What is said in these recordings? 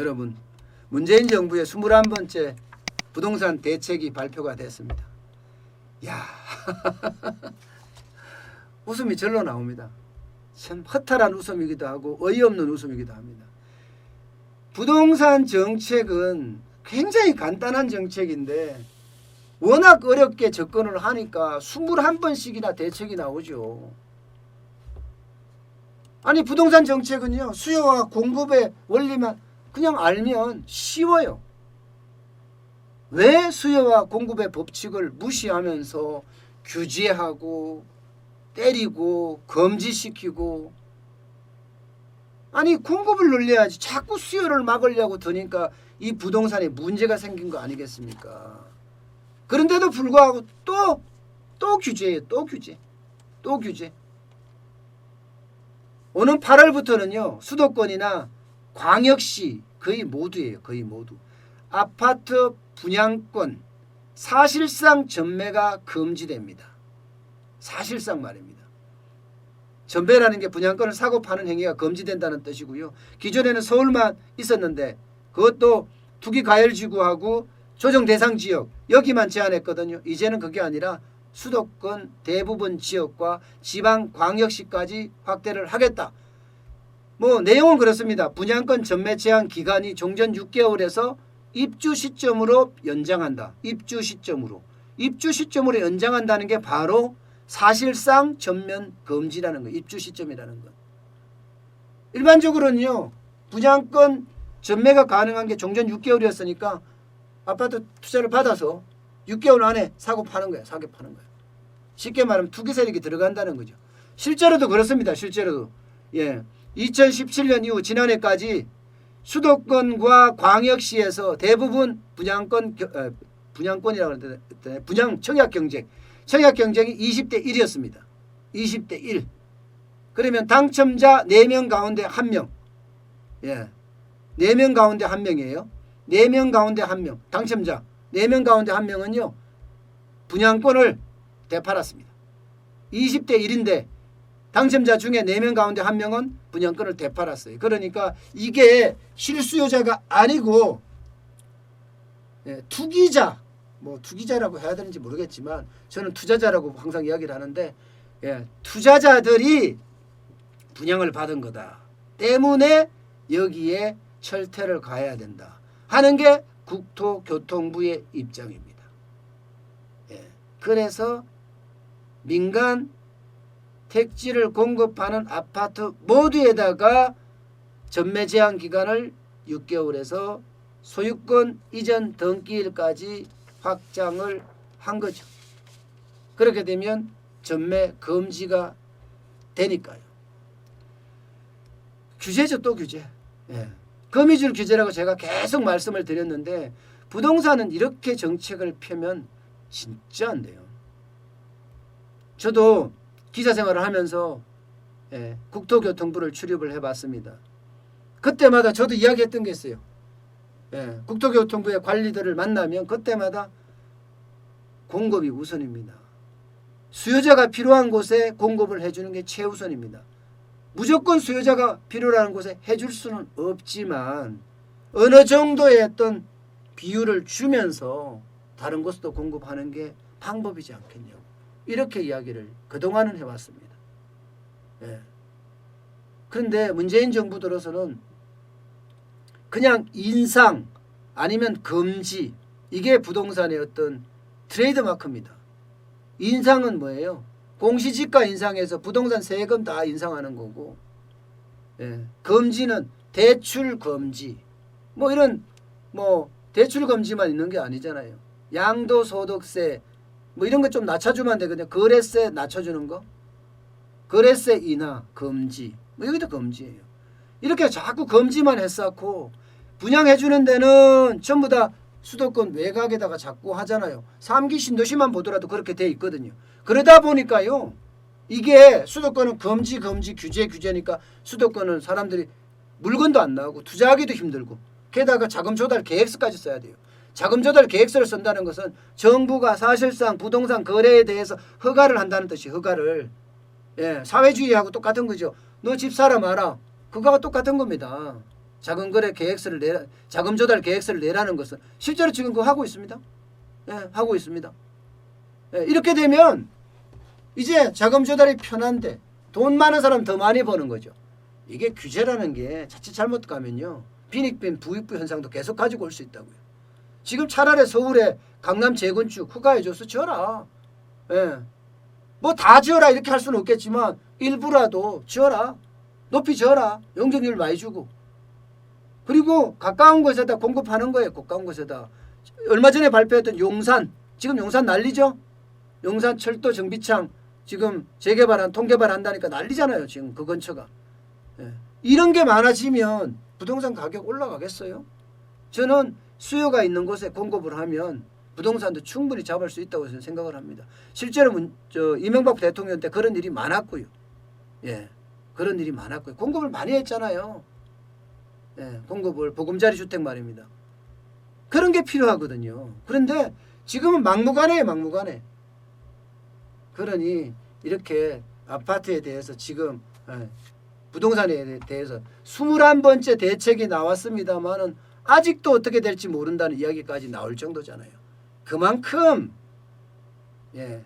여러분, 문재인 정부의 21번째 부동산 대책이 발표가 됐습니다. 야, 웃음이 절로 나옵니다. 참 허탈한 웃음이기도 하고 어이없는 웃음이기도 합니다. 부동산 정책은 굉장히 간단한 정책인데 워낙 어렵게 접근을 하니까 21번씩이나 대책이 나오죠. 아니, 부동산 정책은요, 수요와 공급의 원리만 그냥 알면 쉬워요. 왜 수요와 공급의 법칙을 무시하면서 규제하고 때리고 금지시키고, 아니 공급을 늘려야지 자꾸 수요를 막으려고 드니까 이 부동산에 문제가 생긴 거 아니겠습니까? 그런데도 불구하고 또 규제예요. 또 규제. 오는 8월부터는요, 수도권이나 광역시 거의 모두예요. 거의 모두. 아파트 분양권 사실상 전매가 금지됩니다. 사실상 말입니다. 전매라는 게 분양권을 사고 파는 행위가 금지된다는 뜻이고요. 기존에는 서울만 있었는데 그것도 투기과열지구하고 조정 대상 지역 여기만 제한했거든요. 이제는 그게 아니라 수도권 대부분 지역과 지방 광역시까지 확대를 하겠다. 뭐 내용은 그렇습니다. 분양권 전매 제한 기간이 종전 6개월에서 입주 시점으로 연장한다. 입주 시점으로 연장한다는 게 바로 사실상 전면 금지라는 거예요. 입주 시점이라는 것. 일반적으로는요, 분양권 전매가 가능한 게 종전 6개월이었으니까 아파트 투자를 받아서 6개월 안에 사고 파는 거예요. 쉽게 말하면 투기 세력이 들어간다는 거죠. 실제로도 그렇습니다. 실제로도. 예. 2017년 이후 지난해까지 수도권과 광역시에서 대부분 분양권이라고 하는데 분양 청약 경쟁이 20대 1이었습니다. 20대 1. 그러면 당첨자 4명 가운데 1명. 예. 4명 가운데 1명이에요. 4명 가운데 1명. 당첨자 4명 가운데 1명은요. 분양권을 되팔았습니다. 20대 1인데 당첨자 중에 4명 가운데 1명은 분양권을 되팔았어요. 그러니까 이게 실수요자가 아니고 투기자, 뭐 투기자라고 해야 되는지 모르겠지만 저는 투자자라고 항상 이야기를 하는데, 투자자들이 분양을 받은 거다 때문에 여기에 철퇴를 가해야 된다 하는 게 국토교통부의 입장입니다. 그래서 민간 택지를 공급하는 아파트 모두에다가 전매 제한 기간을 6개월에서 소유권 이전 등기일까지 확장을 한 거죠. 그렇게 되면 전매 금지가 되니까요. 규제죠. 또 규제. 거미줄 규제라고 제가 계속 말씀을 드렸는데 부동산은 이렇게 정책을 펴면 진짜 안 돼요. 저도 기자 생활을 하면서 국토교통부를 출입을 해봤습니다. 그때마다 저도 이야기했던 게 있어요. 국토교통부의 관리들을 만나면 그때마다 공급이 우선입니다. 수요자가 필요한 곳에 공급을 해주는 게 최우선입니다. 무조건 수요자가 필요한 곳에 해줄 수는 없지만 어느 정도의 어떤 비율을 주면서 다른 곳도 공급하는 게 방법이지 않겠냐고 이렇게 이야기를 그동안은 해왔습니다. 그런데 문재인 정부 들어서는 그냥 인상 아니면 금지, 이게 부동산의 어떤 트레이드마크입니다. 인상은 뭐예요? 공시지가 인상해서 부동산 세금 다 인상하는 거고, 금지는 대출 금지, 뭐 이런 대출 금지만 있는 게 아니잖아요. 양도소득세 뭐 이런 거 좀 낮춰주면 되거든요. 거래세 낮춰주는 거, 거래세 인하 금지, 뭐 여기도 금지예요. 이렇게 자꾸 금지만 했었고 분양해주는 데는 전부 다 수도권 외곽에다가 자꾸 하잖아요. 3기 신도시만 보더라도 그렇게 돼 있거든요. 그러다 보니까요, 이게 수도권은 금지 규제니까 수도권은 사람들이 물건도 안 나오고 투자하기도 힘들고, 게다가 자금 조달 계획서까지 써야 돼요. 자금 조달 계획서를 쓴다는 것은 정부가 사실상 부동산 거래에 대해서 허가를 한다는 뜻이, 허가를. 사회주의하고 똑같은 거죠. 너 집 사라 마라, 그거하고 똑같은 겁니다. 자금 거래 계획서를 내라, 자금 조달 계획서를 내라는 것은 실제로 지금 그거 하고 있습니다. 예, 하고 있습니다. 예, 이렇게 되면 이제 자금 조달이 편한데 돈 많은 사람 더 많이 버는 거죠. 이게 규제라는 게 자칫 잘못 가면요, 빈익빈 부익부 현상도 계속 가지고 올 수 있다고요. 지금 차라리 서울에 강남 재건축 허가해줘서 지어라. 예. 뭐 다 지어라 이렇게 할 수는 없겠지만 일부라도 지어라. 높이 지어라. 용적률 많이 주고. 그리고 가까운 곳에다 공급하는 거예요. 가까운 곳에다. 얼마 전에 발표했던 용산. 지금 용산 난리죠. 용산 철도 정비창 지금 재개발한 통개발한다니까 난리잖아요. 지금 그 근처가. 예. 이런 게 많아지면 부동산 가격 올라가겠어요? 저는 수요가 있는 곳에 공급을 하면 부동산도 충분히 잡을 수 있다고 저는 생각을 합니다. 실제로 이명박 대통령 때 그런 일이 많았고요. 예, 그런 일이 많았고요. 공급을 많이 했잖아요. 예, 공급을 보금자리 주택 말입니다. 그런 게 필요하거든요. 그런데 지금은 막무가내예요, 막무가내. 그러니 이렇게 아파트에 대해서 지금 부동산에 대해서 21번째 대책이 나왔습니다만은 아직도 어떻게 될지 모른다는 이야기까지 나올 정도잖아요. 그만큼 예,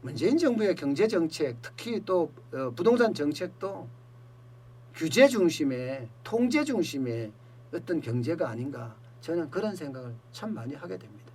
문재인 정부의 경제 정책, 특히 또 부동산 정책도 규제 중심의 통제 중심의 어떤 경제가 아닌가, 저는 그런 생각을 참 많이 하게 됩니다.